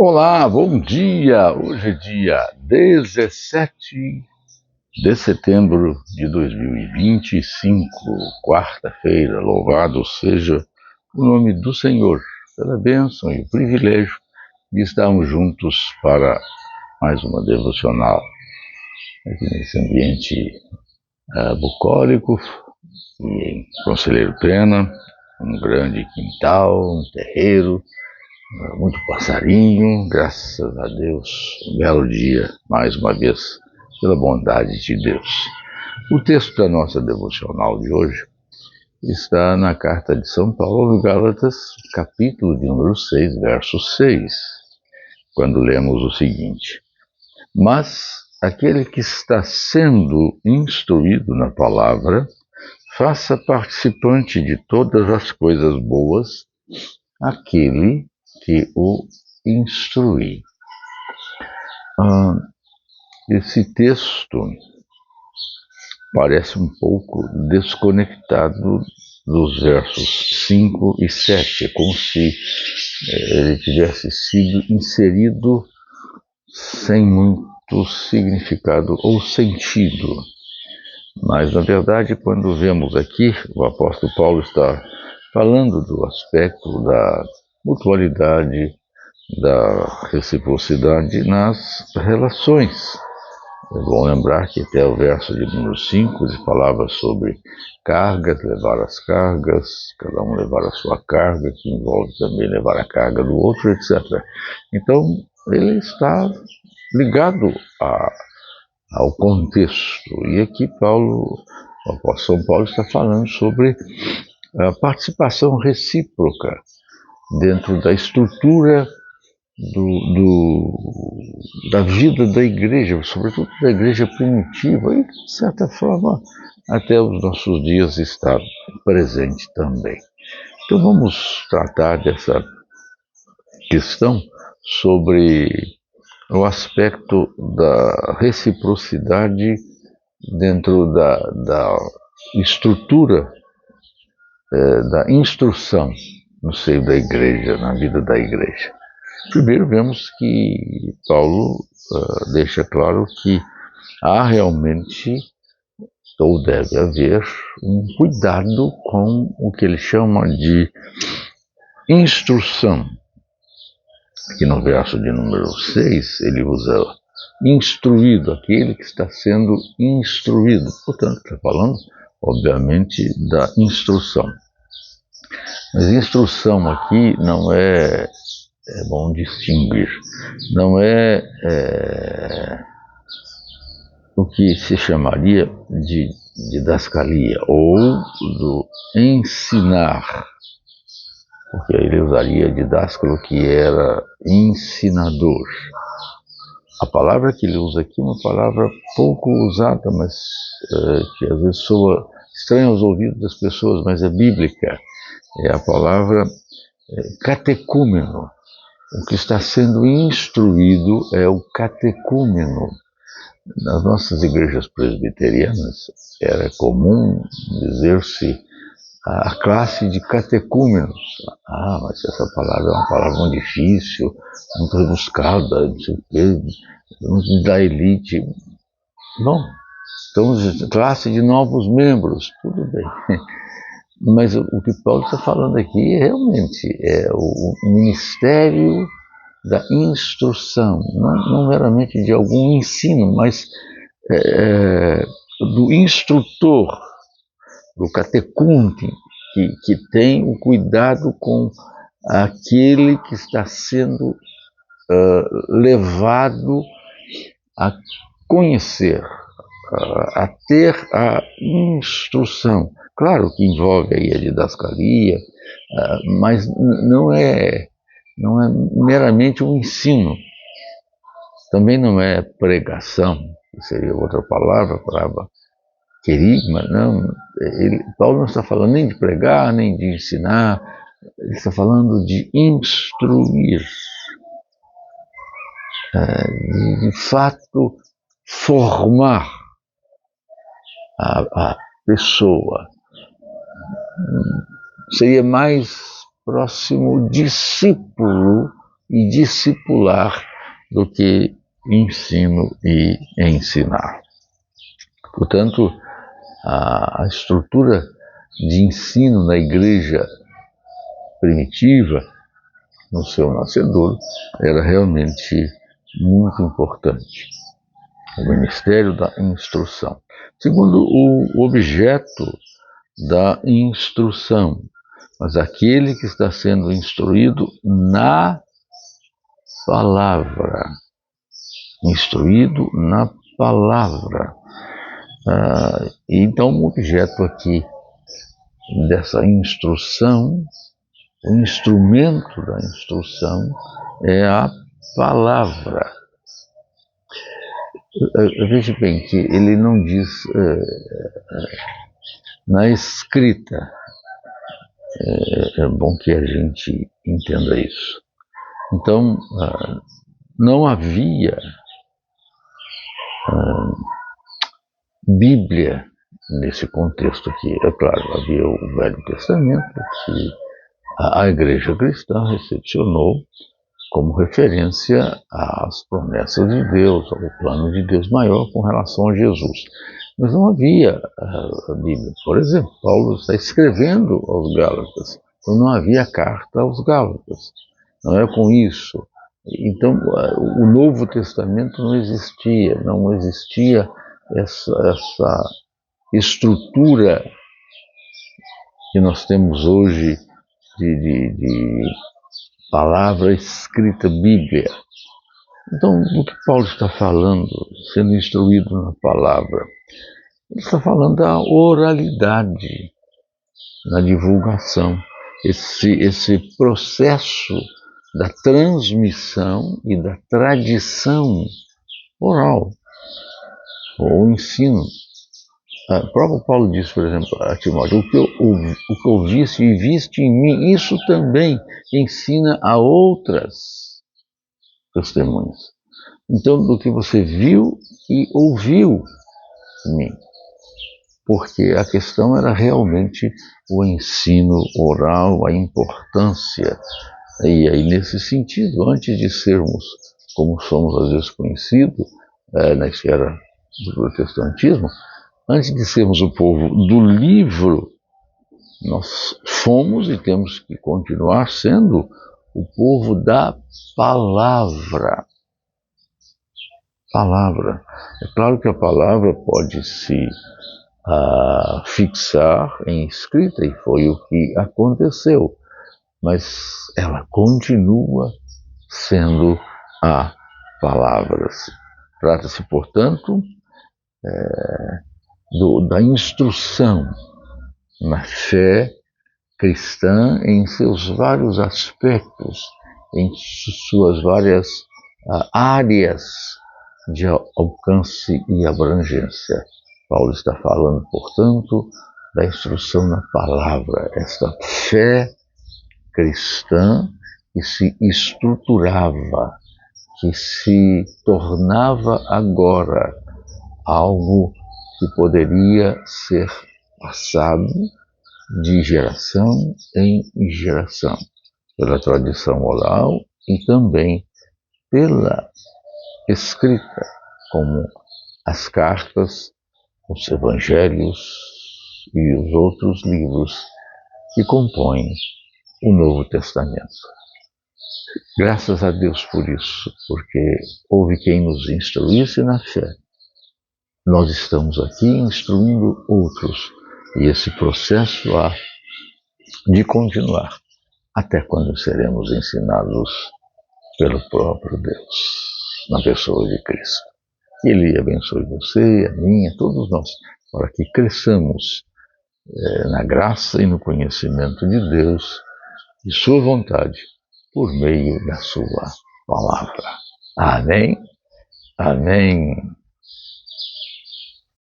Olá, bom dia! Hoje é dia 17 de setembro de 2025, quarta-feira. Louvado seja o nome do Senhor, pela bênção e o privilégio de estarmos juntos para mais uma devocional aqui nesse ambiente bucólico e em Conselheiro Pena, um grande quintal, um terreiro, muito passarinho, graças a Deus, um belo dia, mais uma vez, pela bondade de Deus. O texto da nossa devocional de hoje está na carta de São Paulo aos Gálatas, capítulo de número 6, verso 6, quando lemos o seguinte: Mas aquele que está sendo instruído na palavra, faça participante de todas as coisas boas aquele que o instrui. Esse texto parece um pouco desconectado dos versos 5 e 7. É como se ele tivesse sido inserido sem muito significado ou sentido. Mas, na verdade, quando vemos aqui, o apóstolo Paulo está falando do aspecto da mutualidade, da reciprocidade nas relações. É bom lembrar que até o verso de número 5 ele falava sobre cargas, levar as cargas, cada um levar a sua carga, que envolve também levar a carga do outro, etc. Então, ele está ligado ao contexto. E aqui o apóstolo São Paulo está falando sobre a participação recíproca dentro da estrutura da vida da igreja, sobretudo da igreja primitiva, e de certa forma até os nossos dias está presente também. Então vamos tratar dessa questão sobre o aspecto da reciprocidade dentro da estrutura da instrução no seio da igreja, na vida da igreja. Primeiro vemos que Paulo deixa claro que há realmente, ou deve haver, um cuidado com o que ele chama de instrução. Aqui no verso de número 6, ele usa instruído, aquele que está sendo instruído. Portanto, está falando, obviamente, da instrução. Mas instrução aqui não é bom distinguir, não é o que se chamaria de didascalia ou do ensinar, porque ele usaria didáscalo, que era ensinador. A palavra que ele usa aqui é uma palavra pouco usada, mas que às vezes soa estranha aos ouvidos das pessoas, mas é bíblica. É a palavra catecúmeno. O que está sendo instruído é o catecúmeno. Nas nossas igrejas presbiterianas era comum dizer-se a classe de catecúmenos. Mas essa palavra é uma palavra muito difícil, muito rebuscada, não sei o quê, da elite. Bom, estamos classe de novos membros, tudo bem. Mas o que Paulo está falando aqui realmente é o ministério da instrução, não meramente de algum ensino, mas do instrutor, do catecunte, que tem o cuidado com aquele que está sendo levado a conhecer, a ter a instrução. Claro que envolve aí a didascalia, mas não é meramente um ensino. Também não é pregação, que seria outra palavra querigma, não. Paulo não está falando nem de pregar, nem de ensinar, ele está falando de instruir, de fato formar a pessoa. Seria mais próximo discípulo e discipular do que ensino e ensinar. Portanto, a estrutura de ensino na igreja primitiva, no seu nascedor, era realmente muito importante. O ministério da instrução. Segundo, o objeto da instrução, mas aquele que está sendo instruído na palavra. Instruído na palavra. Então, o objeto aqui dessa instrução, o instrumento da instrução é a palavra. Veja bem que ele não diz na escrita. É bom que a gente entenda isso. Então, não havia Bíblia nesse contexto aqui. É claro, havia o Velho Testamento, que a igreja cristã recepcionou como referência às promessas de Deus, ao plano de Deus maior com relação a Jesus. Mas não havia a Bíblia. Por exemplo, Paulo está escrevendo aos Gálatas, então não havia carta aos Gálatas. Não é com isso. Então, o Novo Testamento não existia essa estrutura que nós temos hoje de palavra escrita, Bíblia. Então, do que Paulo está falando, sendo instruído na palavra? Ele está falando da oralidade, na divulgação, esse processo da transmissão e da tradição oral, ou ensino. O próprio Paulo diz, por exemplo, a Timóteo, o que ouviste e viste em mim, isso também ensina a outras testemunhas. Então, do que você viu e ouviu em mim. Porque a questão era realmente o ensino oral, a importância. E aí, nesse sentido, antes de sermos, como somos às vezes conhecidos, na esfera do protestantismo, antes de sermos o povo do livro, nós fomos e temos que continuar sendo o povo da palavra. Palavra. É claro que a palavra pode se fixar em escrita, e foi o que aconteceu, mas ela continua sendo a palavra. Trata-se, portanto, da instrução na fé cristã em seus vários aspectos, em suas várias áreas de alcance e abrangência. Paulo está falando, portanto, da instrução na palavra, esta fé cristã que se estruturava, que se tornava agora algo que poderia ser passado de geração em geração, pela tradição oral e também pela escrita, como as cartas, os evangelhos e os outros livros que compõem o Novo Testamento. Graças a Deus por isso, porque houve quem nos instruísse na fé. Nós estamos aqui instruindo outros, e esse processo há de continuar até quando seremos ensinados pelo próprio Deus, na pessoa de Cristo. Que Ele abençoe você, a mim, a todos nós, para que cresçamos na graça e no conhecimento de Deus e sua vontade por meio da sua palavra. Amém? Amém.